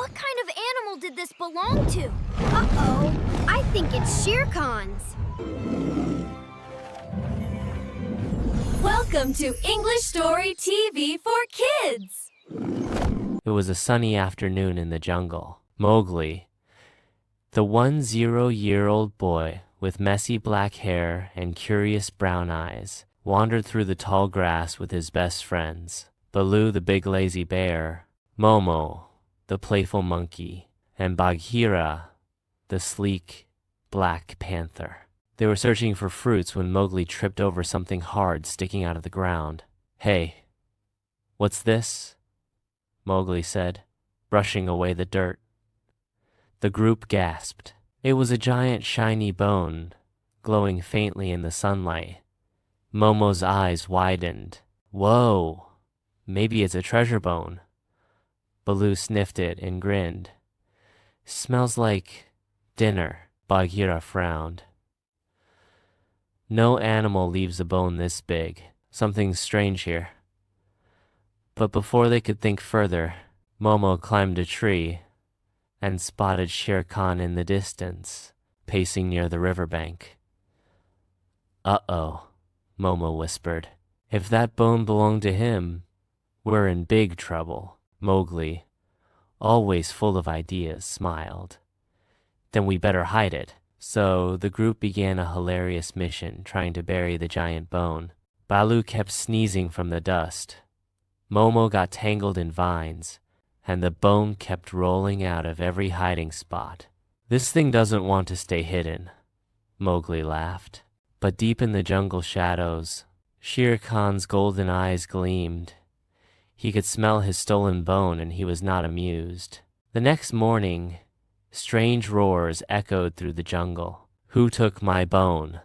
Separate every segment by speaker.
Speaker 1: What kind of animal did this belong to? Uh-oh, I think it's Shere Khan's.
Speaker 2: Welcome to English Story TV for Kids!
Speaker 3: It was a sunny afternoon in the jungle. Mowgli, the 10-year-old boy with messy black hair and curious brown eyes, wandered through the tall grass with his best friends, Baloo the big lazy bear, Momo the playful monkey, and Bagheera the sleek black panther. They were searching for fruits when Mowgli tripped over something hard sticking out of the ground. "Hey, what's this?" Mowgli said, brushing away the dirt. The group gasped. It was a giant shiny bone, glowing faintly in the sunlight. Momo's eyes widened. "Whoa, maybe it's a treasure bone." Baloo sniffed it and grinned. "Smells like dinner." Bagheera frowned. "No animal leaves a bone this big. Something's strange here." But before they could think further, Momo climbed a tree and spotted Shere Khan in the distance, pacing near the riverbank. "Uh-oh," Momo whispered. "If that bone belonged to him, we're in big trouble." Mowgli, always full of ideas, smiled. "Then we better hide it." So the group began a hilarious mission trying to bury the giant bone. Baloo kept sneezing from the dust. Momo got tangled in vines, and the bone kept rolling out of every hiding spot. "This thing doesn't want to stay hidden," Mowgli laughed. But deep in the jungle shadows, Shere Khan's golden eyes gleamed. He could smell his stolen bone, and he was not amused. The next morning, strange roars echoed through the jungle. "Who took my bone?"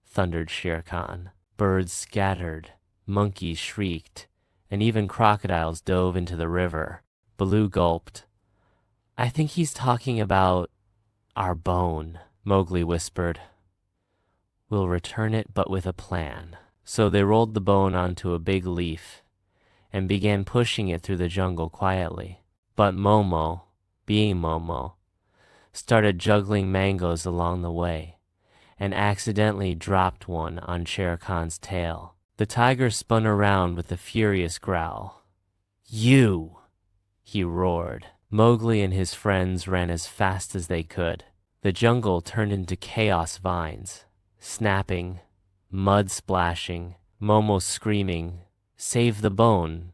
Speaker 3: thundered Shere Khan. Birds scattered, monkeys shrieked, and even crocodiles dove into the river. Baloo gulped. "I think he's talking about our bone," Mowgli whispered. "We'll return it, but with a plan." So they rolled the bone onto a big leaf and began pushing it through the jungle quietly. But Momo, being Momo, started juggling mangoes along the way and accidentally dropped one on Shere Khan's tail. The tiger spun around with a furious growl. "You!" he roared. Mowgli and his friends ran as fast as they could. The jungle turned into chaos vines, snapping, mud splashing, Momo screaming, "Save the bone!"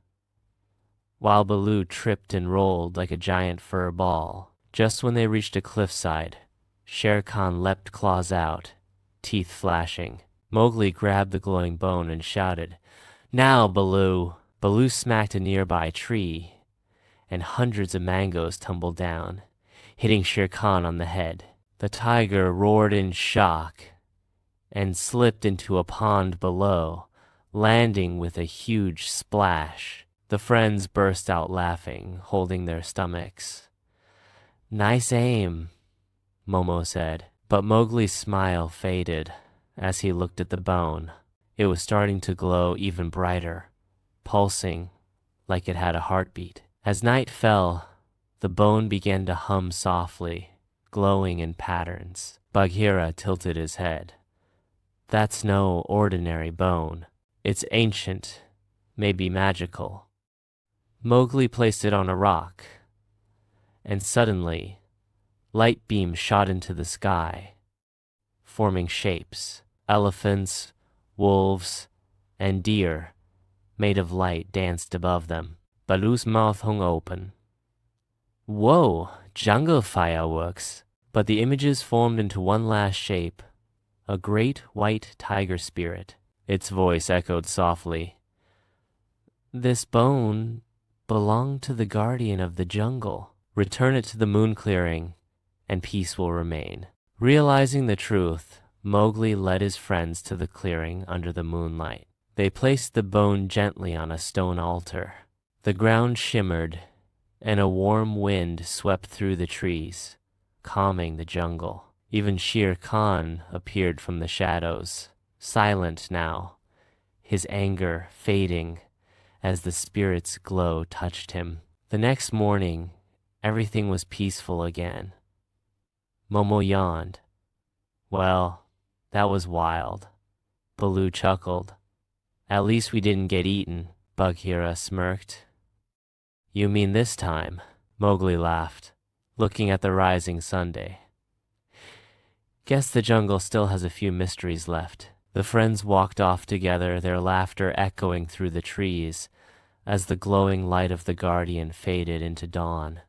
Speaker 3: while Baloo tripped and rolled like a giant fur ball. Just when they reached a cliffside, Shere Khan leapt claws out, teeth flashing. Mowgli grabbed the glowing bone and shouted, "Now, Baloo!" Baloo smacked a nearby tree, and hundreds of mangoes tumbled down, hitting Shere Khan on the head. The tiger roared in shock and slipped into a pond below, landing with a huge splash. The friends burst out laughing, holding their stomachs. "Nice aim," Momo said, but Mowgli's smile faded as he looked at the bone. It was starting to glow even brighter, pulsing like it had a heartbeat. As night fell, the bone began to hum softly, glowing in patterns. Bagheera tilted his head. "That's no ordinary bone. It's ancient, maybe magical." Mowgli placed it on a rock, and suddenly, light beams shot into the sky, forming shapes. Elephants, wolves, and deer made of light danced above them. Baloo's mouth hung open. "Whoa, jungle fireworks!" But the images formed into one last shape, a great white tiger spirit. Its voice echoed softly. "This bone belonged to the guardian of the jungle. Return it to the moon clearing, and peace will remain." Realizing the truth, Mowgli led his friends to the clearing under the moonlight. They placed the bone gently on a stone altar. The ground shimmered, and a warm wind swept through the trees, calming the jungle. Even Shere Khan appeared from the shadows, silent now, his anger fading as the spirit's glow touched him. The next morning, everything was peaceful again. Momo yawned. Well, that was wild. Baloo chuckled. At least we didn't get eaten, Bagheera smirked. You mean this time? Mowgli laughed, looking at the rising Sunday. Guess the jungle still has a few mysteries left. The friends walked off together, their laughter echoing through the trees as the glowing light of the Guardian faded into dawn.